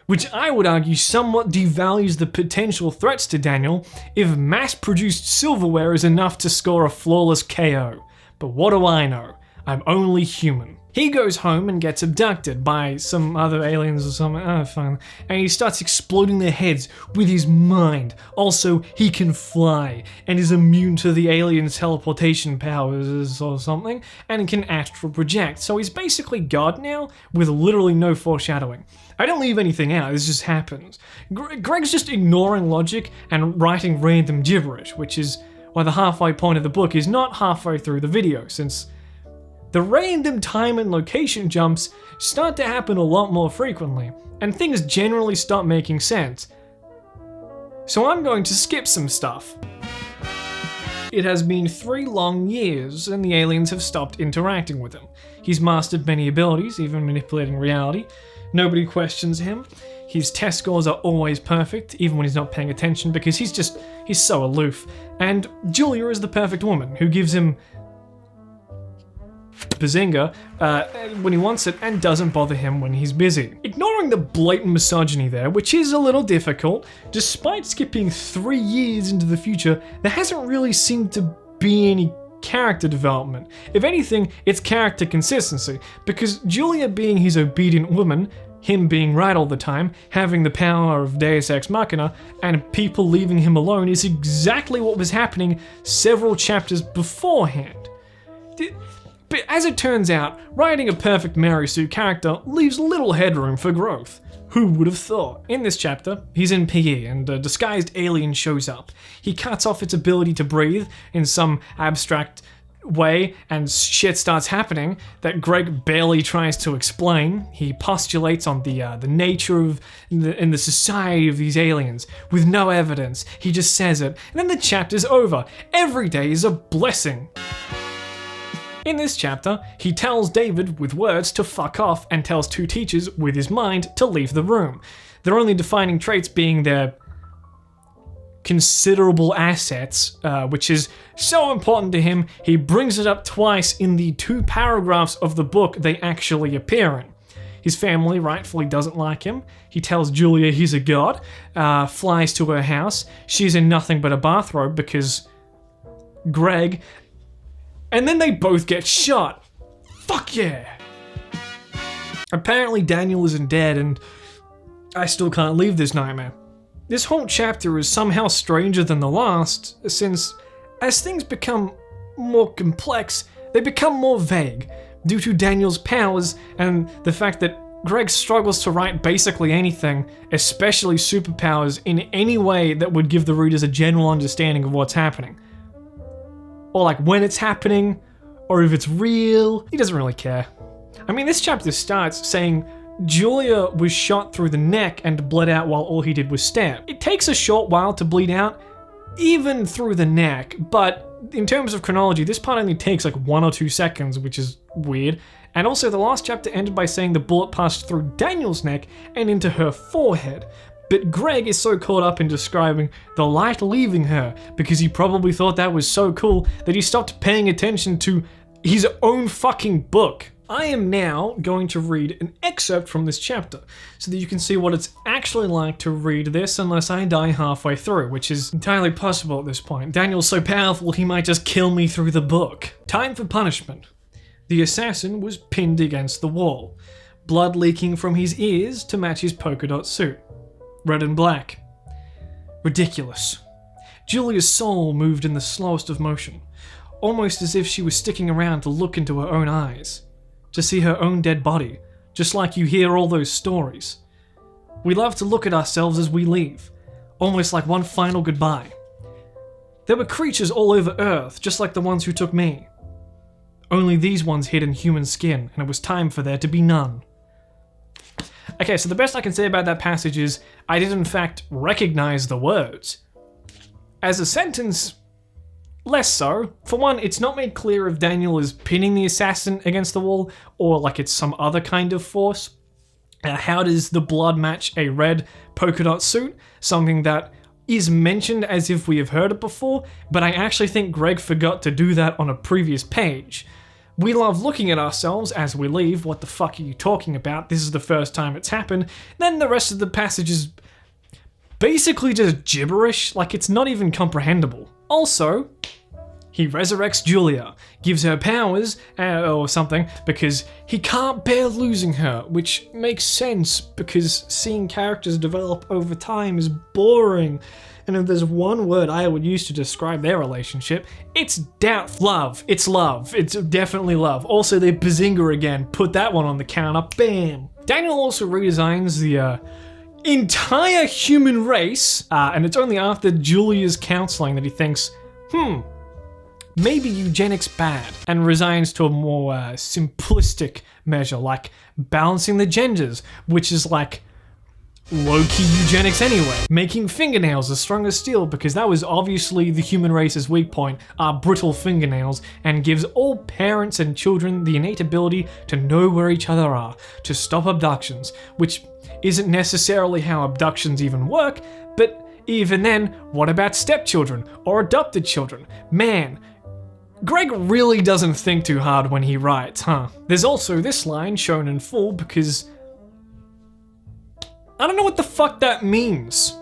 Which I would argue somewhat devalues the potential threats to Daniel if mass-produced silverware is enough to score a flawless KO. But what do I know? I'm only human. He goes home and gets abducted by some other aliens or something, fine. And he starts exploding their heads with his mind. Also, he can fly and is immune to the aliens' teleportation powers or something, and can astral project. So he's basically God now, with literally no foreshadowing. I don't leave anything out, this just happens. Greg's just ignoring logic and writing random gibberish, which is why the halfway point of the book is not halfway through the video, since the random time and location jumps start to happen a lot more frequently, and things generally stop making sense. So I'm going to skip some stuff. It has been 3 long years, and the aliens have stopped interacting with him. He's mastered many abilities, even manipulating reality. Nobody questions him. His test scores are always perfect, even when he's not paying attention, because he's so aloof. And Julia is the perfect woman, who gives him bazinga when he wants it and doesn't bother him when he's busy. Ignoring the blatant misogyny there, which is a little difficult, despite skipping 3 years into the future, there hasn't really seemed to be any character development. If anything, it's character consistency, because Julia being his obedient woman, him being right all the time, having the power of Deus Ex Machina, and people leaving him alone is exactly what was happening several chapters beforehand. But as it turns out, writing a perfect Mary Sue character leaves little headroom for growth. Who would have thought? In this chapter, he's in PE and a disguised alien shows up. He cuts off its ability to breathe in some abstract way, and shit starts happening that Greg barely tries to explain. He postulates on the nature of the society of these aliens with no evidence. He just says it, and then the chapter's over. Every day is a blessing. In this chapter, he tells David with words to fuck off and tells 2 teachers with his mind to leave the room. Their only defining traits being their considerable assets, which is so important to him, he brings it up twice in the 2 paragraphs of the book they actually appear in. His family rightfully doesn't like him. He tells Julia he's a god, flies to her house. She's in nothing but a bathrobe because Greg. And then they both get shot. Fuck yeah! Apparently Daniel isn't dead, and I still can't leave this nightmare. This whole chapter is somehow stranger than the last, since as things become more complex, they become more vague, due to Daniel's powers and the fact that Greg struggles to write basically anything, especially superpowers, in any way that would give the readers a general understanding of what's happening. Or like when it's happening, or if it's real. He doesn't really care. I mean, this chapter starts saying Julia was shot through the neck and bled out while all he did was stab. It takes a short while to bleed out, even through the neck, but in terms of chronology, this part only takes like 1 or 2 seconds, which is weird. And also, the last chapter ended by saying the bullet passed through Daniel's neck and into her forehead. But Greg is so caught up in describing the light leaving her because he probably thought that was so cool that he stopped paying attention to his own fucking book. I am now going to read an excerpt from this chapter so that you can see what it's actually like to read this unless I die halfway through, which is entirely possible at this point. Daniel's so powerful he might just kill me through the book. Time for punishment. The assassin was pinned against the wall, blood leaking from his ears to match his polka dot suit. Red and black. Ridiculous. Julia's soul moved in the slowest of motion, almost as if she was sticking around to look into her own eyes, to see her own dead body, just like you hear all those stories. We love to look at ourselves as we leave, almost like one final goodbye. There were creatures all over Earth, just like the ones who took me. Only these ones hid in human skin, and it was time for there to be none. Okay, so the best I can say about that passage is I did in fact recognize the words. As a sentence, less so. For one, it's not made clear if Daniel is pinning the assassin against the wall or like it's some other kind of force. How does the blood match a red polka dot suit? Something that is mentioned as if we have heard it before, but I actually think Greg forgot to do that on a previous page. We love looking at ourselves as we leave. What the fuck are you talking about? This is the first time it's happened. Then the rest of the passage is basically just gibberish, like it's not even comprehensible. Also, he resurrects Julia, gives her powers, or something, because he can't bear losing her, which makes sense, because seeing characters develop over time is boring. And if there's one word I would use to describe their relationship, it's doubt. Love. It's love. It's definitely love. Also, they're Bazinga again. Put that one on the counter. Bam! Daniel also redesigns the entire human race, and it's only after Julia's counseling that he thinks, maybe eugenics bad, and resigns to a more simplistic measure, like balancing the genders, which is like low-key eugenics anyway. Making fingernails as strong as steel, because that was obviously the human race's weak point, are brittle fingernails, and gives all parents and children the innate ability to know where each other are, to stop abductions, which isn't necessarily how abductions even work, but even then, what about stepchildren or adopted children? Man, Greg really doesn't think too hard when he writes, huh? There's also this line shown in full because I don't know what the fuck that means.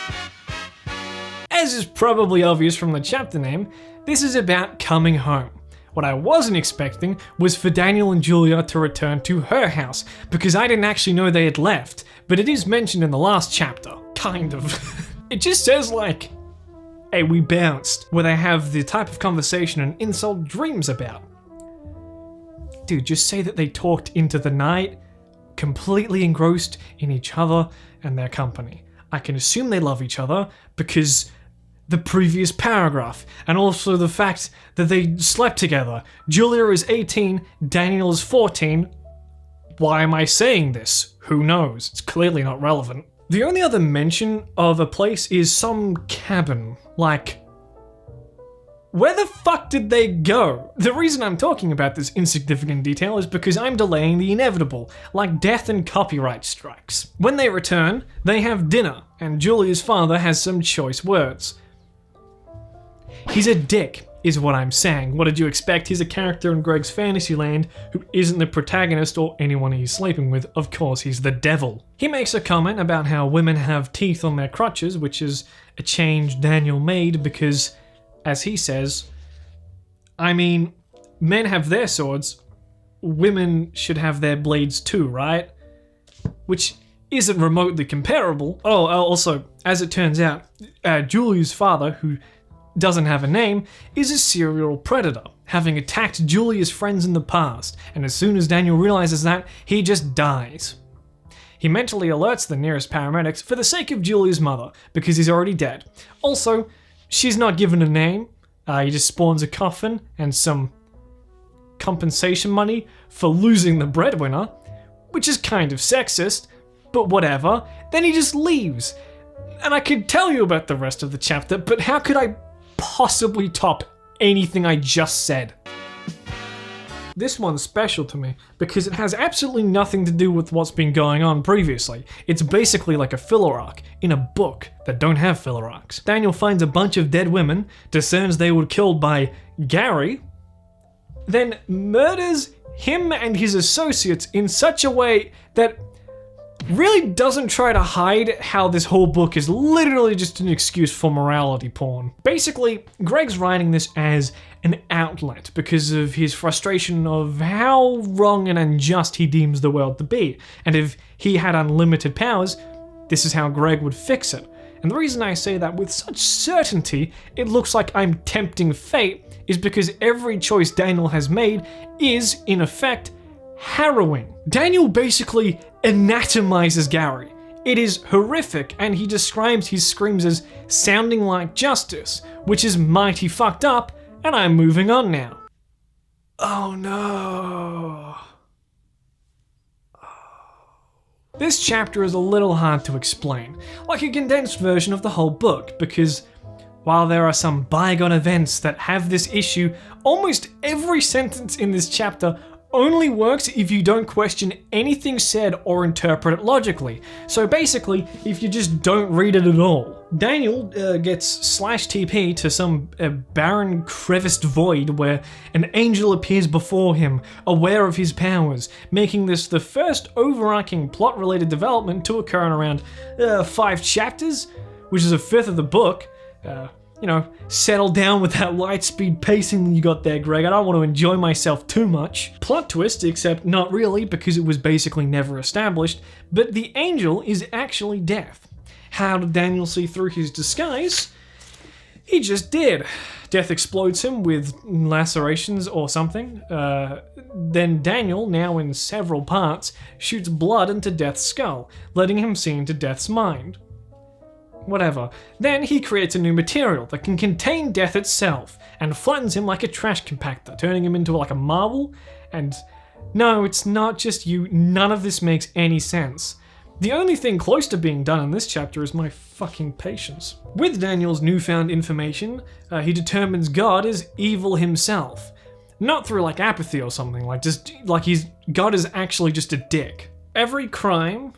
As is probably obvious from the chapter name, this is about coming home. What I wasn't expecting was for Daniel and Julia to return to her house, because I didn't actually know they had left, but it is mentioned in the last chapter. Kind of. It just says like, hey, we bounced, where they have the type of conversation an insult dreams about. Dude, just say that they talked into the night, completely engrossed in each other and their company. I can assume they love each other because the previous paragraph, and also the fact that they slept together. Julia is 18, Daniel is 14. Why am I saying this? Who knows? It's clearly not relevant. The only other mention of a place is some cabin. Like, where the fuck did they go? The reason I'm talking about this insignificant detail is because I'm delaying the inevitable, like death and copyright strikes. When they return, they have dinner, and Julia's father has some choice words. He's a dick, is what I'm saying. What did you expect? He's a character in Greg's Fantasyland who isn't the protagonist or anyone he's sleeping with. Of course, he's the devil. He makes a comment about how women have teeth on their crotches, which is a change Daniel made because, as he says, I mean, men have their swords, women should have their blades too, right? Which isn't remotely comparable. Oh, also, as it turns out, Julie's father, who doesn't have a name, is a serial predator, having attacked Julia's friends in the past, and as soon as Daniel realizes that, he just dies. He mentally alerts the nearest paramedics for the sake of Julia's mother, because he's already dead. Also, she's not given a name. He just spawns a coffin and some compensation money for losing the breadwinner, which is kind of sexist, but whatever. Then he just leaves. And I could tell you about the rest of the chapter, but how could I possibly top anything I just said? This one's special to me because it has absolutely nothing to do with what's been going on previously. It's basically like a filler arc in a book that don't have filler arcs. Daniel finds a bunch of dead women, discerns they were killed by Gary, then murders him and his associates in such a way that really doesn't try to hide how this whole book is literally just an excuse for morality porn. Basically, Greg's writing this as an outlet because of his frustration of how wrong and unjust he deems the world to be. And if he had unlimited powers, this is how Greg would fix it. And the reason I say that with such certainty, it looks like I'm tempting fate, is because every choice Daniel has made is, in effect, harrowing. Daniel basically anatomizes Gary. It is horrific, and he describes his screams as sounding like justice, which is mighty fucked up, and I'm moving on now. Oh no. This chapter is a little hard to explain, like a condensed version of the whole book, because while there are some bygone events that have this issue, almost every sentence in this chapter only works if you don't question anything said or interpret it logically. So basically, if you just don't read it at all. Daniel gets /TP to some barren creviced void where an angel appears before him, aware of his powers, making this the first overarching plot-related development to occur in around 5 chapters, which is a fifth of the book. Settle down with that light speed pacing you got there, Greg. I don't want to enjoy myself too much. Plot twist, except not really, because it was basically never established, but the angel is actually Death. How did Daniel see through his disguise? He just did. Death explodes him with lacerations or something. Then Daniel, now in several parts, shoots blood into Death's skull, letting him see into Death's mind. Whatever. Then he creates a new material that can contain Death itself and flattens him like a trash compactor, turning him into like a marble. And no, it's not just you. None of this makes any sense. The only thing close to being done in this chapter is my fucking patience. With Daniel's newfound information, he determines God is evil himself. Not through like apathy or something, God is actually just a dick. Every crime,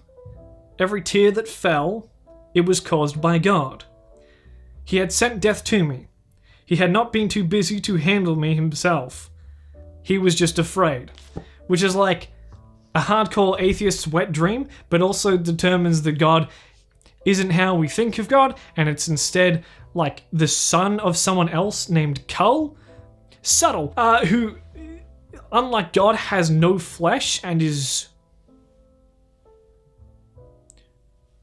every tear that fell, it was caused by God. He had sent Death to me. He had not been too busy to handle me himself. He was just afraid. Which is like a hardcore atheist's wet dream, but also determines that God isn't how we think of God, and it's instead like the son of someone else named Cull. Subtle. Who, unlike God, has no flesh and is...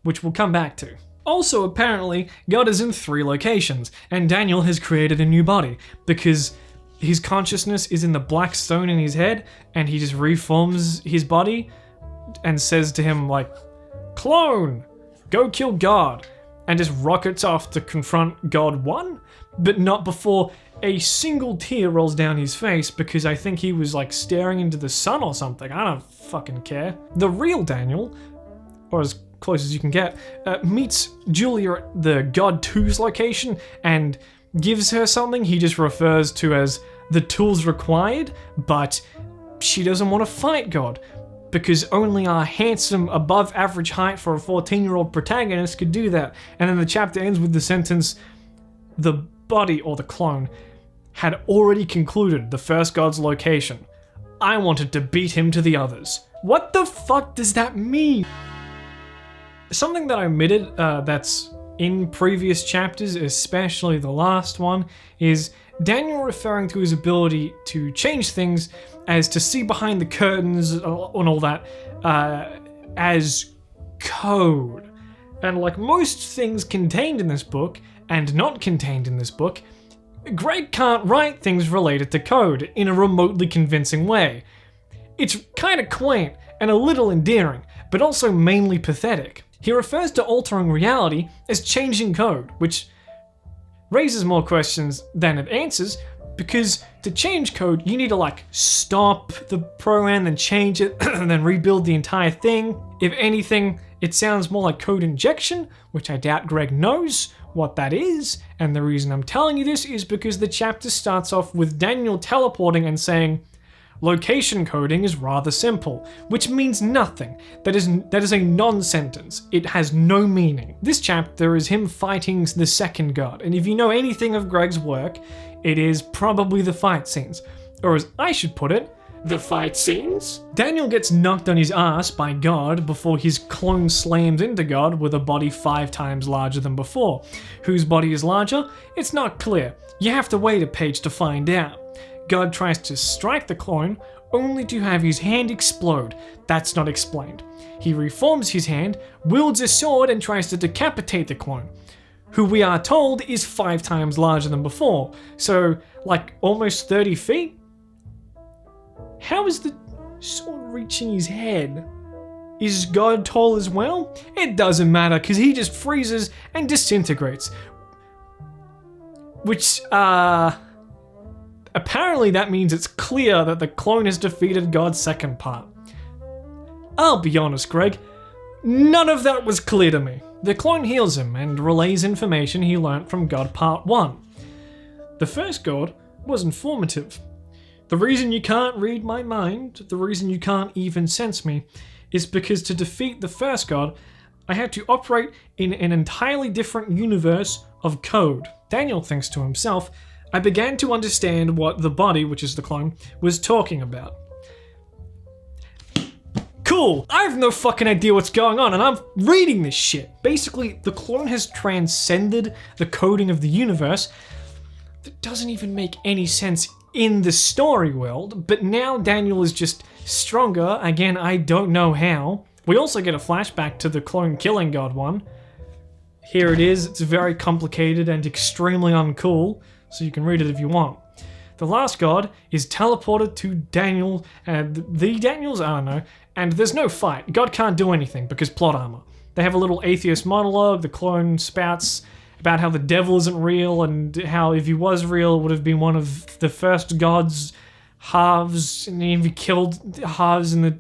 which we'll come back to. Also, apparently, God is in 3 locations, and Daniel has created a new body, because his consciousness is in the black stone in his head, and he just reforms his body, and says to him, like, clone, go kill God, and just rockets off to confront God 1, but not before a single tear rolls down his face, because I think he was, like, staring into the sun or something. I don't fucking care. The real Daniel, or as close as you can get, meets Julia at the God 2's location and gives her something he just refers to as the tools required, but she doesn't want to fight God, because only our handsome, above average height for a 14-year-old protagonist could do that. And then the chapter ends with the sentence, the body, or the clone, had already concluded the first God's location. I wanted to beat him to the others. What the fuck does that mean? Something that I omitted that's in previous chapters, especially the last one, is Daniel referring to his ability to change things as to see behind the curtains and all that as code. And like most things contained in this book, and not contained in this book, Greg can't write things related to code in a remotely convincing way. It's kind of quaint and a little endearing, but also mainly pathetic. He refers to altering reality as changing code, which raises more questions than it answers, because to change code, you need to like stop the program, then change it, and then rebuild the entire thing. If anything, it sounds more like code injection, which I doubt Greg knows what that is, and the reason I'm telling you this is because the chapter starts off with Daniel teleporting and saying, location coding is rather simple, which means nothing. That is a non-sentence. It has no meaning. This chapter is him fighting the second god, and if you know anything of Greg's work, it is probably the fight scenes. Or as I should put it, the fight scenes? Daniel gets knocked on his ass by God before his clone slams into God with a body 5 times larger than before. Whose body is larger? It's not clear. You have to wait a page to find out. God tries to strike the clone, only to have his hand explode. That's not explained. He reforms his hand, wields a sword, and tries to decapitate the clone, who we are told is 5 times larger than before. So, like, almost 30 feet? How is the sword reaching his head? Is God tall as well? It doesn't matter, because he just freezes and disintegrates. Which, apparently that means it's clear that the clone has defeated God's second part. I'll be honest, Greg. None of that was clear to me. The clone heals him and relays information he learnt from God Part 1. The first God was informative. The reason you can't read my mind, the reason you can't even sense me, is because to defeat the first God, I had to operate in an entirely different universe of code. Daniel thinks to himself, I began to understand what the body, which is the clone, was talking about. Cool! I have no fucking idea what's going on, and I'm reading this shit. Basically, the clone has transcended the coding of the universe. That doesn't even make any sense in the story world, but now Daniel is just stronger. Again, I don't know how. We also get a flashback to the clone killing God one. Here it is. It's very complicated and extremely uncool, so you can read it if you want. The last God is teleported to Daniel, and the Daniels, I don't know, and there's no fight. God can't do anything because plot armor. They have a little atheist monologue. The clone spouts about how the devil isn't real and how if he was real, it would have been one of the first God's halves, and if he killed halves in the...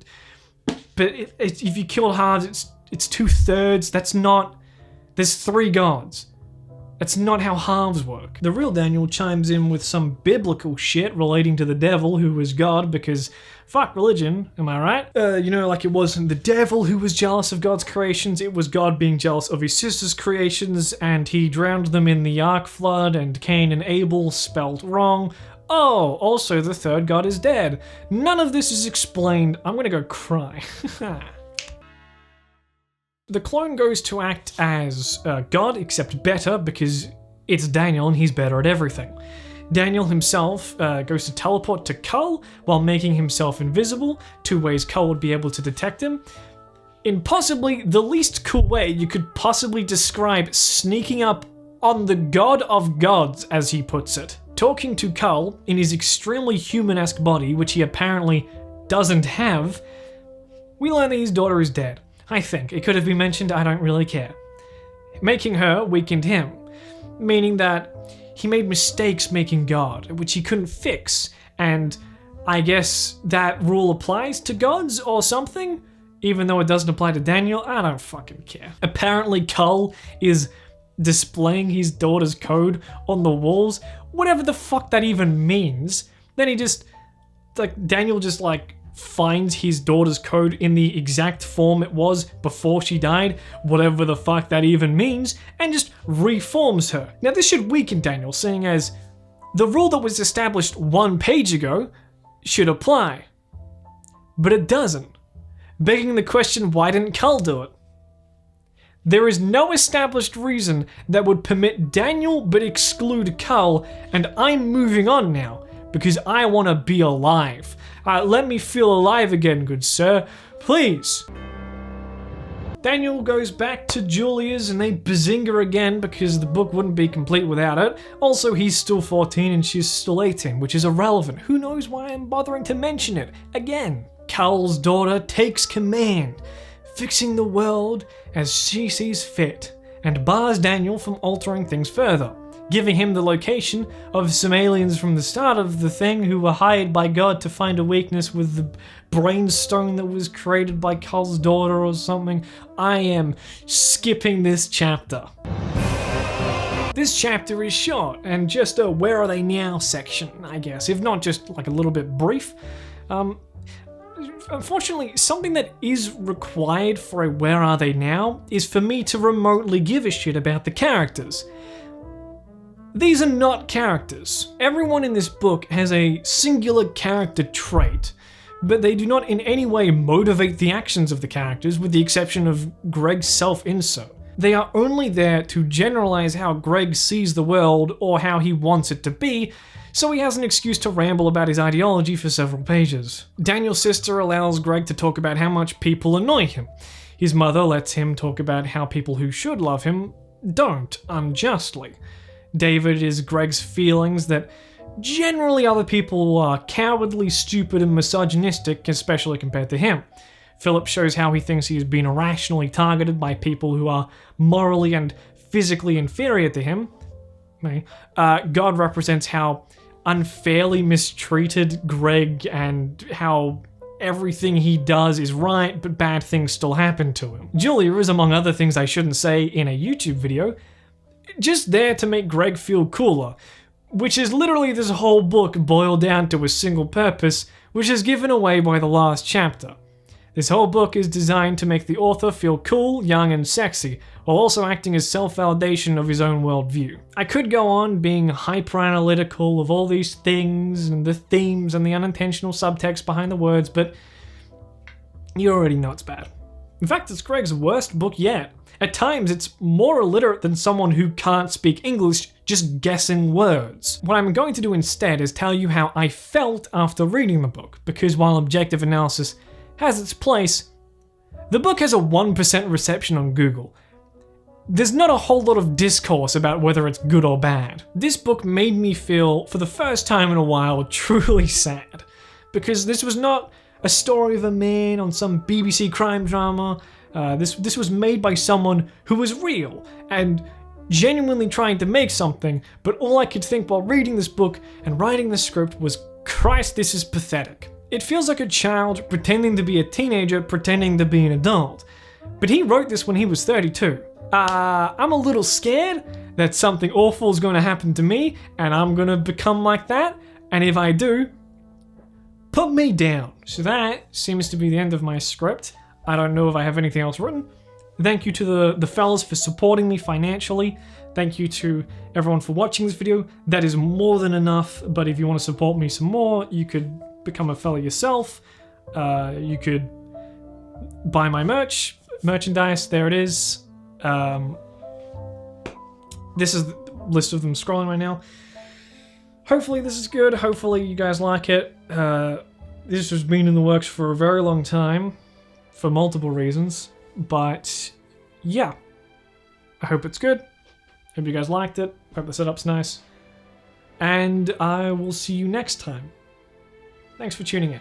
But if you killed halves, it's 2/3. That's not... There's 3 gods. That's not how halves work. The real Daniel chimes in with some biblical shit relating to the devil, who was God, because fuck religion, am I right? Like it wasn't the devil who was jealous of God's creations, it was God being jealous of his sister's creations, and he drowned them in the ark flood, and Cain and Abel spelled wrong. Oh, also the third God is dead. None of this is explained. I'm gonna go cry. The clone goes to act as God, except better, because it's Daniel and he's better at everything. Daniel himself goes to teleport to Cull while making himself invisible, 2 ways Cull would be able to detect him. In possibly the least cool way you could possibly describe sneaking up on the God of Gods, as he puts it. Talking to Cull in his extremely human-esque body, which he apparently doesn't have, we learn that his daughter is dead. I think. It could have been mentioned, I don't really care. Making her weakened him, meaning that he made mistakes making God, which he couldn't fix, and I guess that rule applies to gods or something? Even though it doesn't apply to Daniel, I don't fucking care. Apparently Cull is displaying his daughter's code on the walls, whatever the fuck that even means. Then he just, Daniel just finds his daughter's code in the exact form it was before she died, whatever the fuck that even means, and just reforms her. Now this should weaken Daniel, seeing as the rule that was established 1 page ago should apply. But it doesn't. Begging the question, why didn't Cull do it? There is no established reason that would permit Daniel but exclude Cull, and I'm moving on now, because I want to be alive. Let me feel alive again, good sir. Please. Daniel goes back to Julia's and they bazinga again because the book wouldn't be complete without it. Also, he's still 14 and she's still 18, which is irrelevant. Who knows why I'm bothering to mention it? Again, Cull's daughter takes command, fixing the world as she sees fit, and bars Daniel from altering things further, giving him the location of some aliens from the start of the thing who were hired by God to find a weakness with the brainstone that was created by Cull's daughter or something. I am skipping this chapter. This chapter is short and just a where are they now section, I guess, if not just a little bit brief. Unfortunately, something that is required for a where are they now is for me to remotely give a shit about the characters. These are not characters. Everyone in this book has a singular character trait, but they do not in any way motivate the actions of the characters, with the exception of Greg's self-insert. They are only there to generalize how Greg sees the world or how he wants it to be, so he has an excuse to ramble about his ideology for several pages. Daniel's sister allows Greg to talk about how much people annoy him. His mother lets him talk about how people who should love him don't, unjustly. David is Greg's feelings that generally other people are cowardly, stupid, and misogynistic, especially compared to him. Phillips shows how he thinks he has been irrationally targeted by people who are morally and physically inferior to him. God represents how unfairly mistreated Greg and how everything he does is right, but bad things still happen to him. Julia is, among other things I shouldn't say in a YouTube video, just there to make Greg feel cooler, which is literally this whole book boiled down to a single purpose, which is given away by the last chapter. This whole book is designed to make the author feel cool, young, and sexy, while also acting as self-validation of his own worldview. I could go on being hyper-analytical of all these things, and the themes, and the unintentional subtext behind the words, but you already know it's bad. In fact, it's Greg's worst book yet. At times, it's more illiterate than someone who can't speak English just guessing words. What I'm going to do instead is tell you how I felt after reading the book, because while objective analysis has its place, the book has a 1% reception on Google. There's not a whole lot of discourse about whether it's good or bad. This book made me feel, for the first time in a while, truly sad. Because this was not a story of a man on some BBC crime drama. This was made by someone who was real and genuinely trying to make something, but all I could think while reading this book and writing the script was, Christ, this is pathetic. It feels like a child pretending to be a teenager pretending to be an adult. But he wrote this when he was 32. I'm a little scared that something awful is going to happen to me and I'm going to become like that. And if I do, put me down. So that seems to be the end of my script. I don't know if I have anything else written. Thank you to the fellas for supporting me financially. Thank you to everyone for watching this video. That is more than enough, but if you want to support me some more, you could become a fella yourself. You could buy my merchandise, there it is. This is the list of them scrolling right now. Hopefully this is good, hopefully you guys like it. This has been in the works for a very long time, for multiple reasons, but yeah. I hope it's good, hope you guys liked it, hope the setup's nice, and I will see you next time. Thanks for tuning in.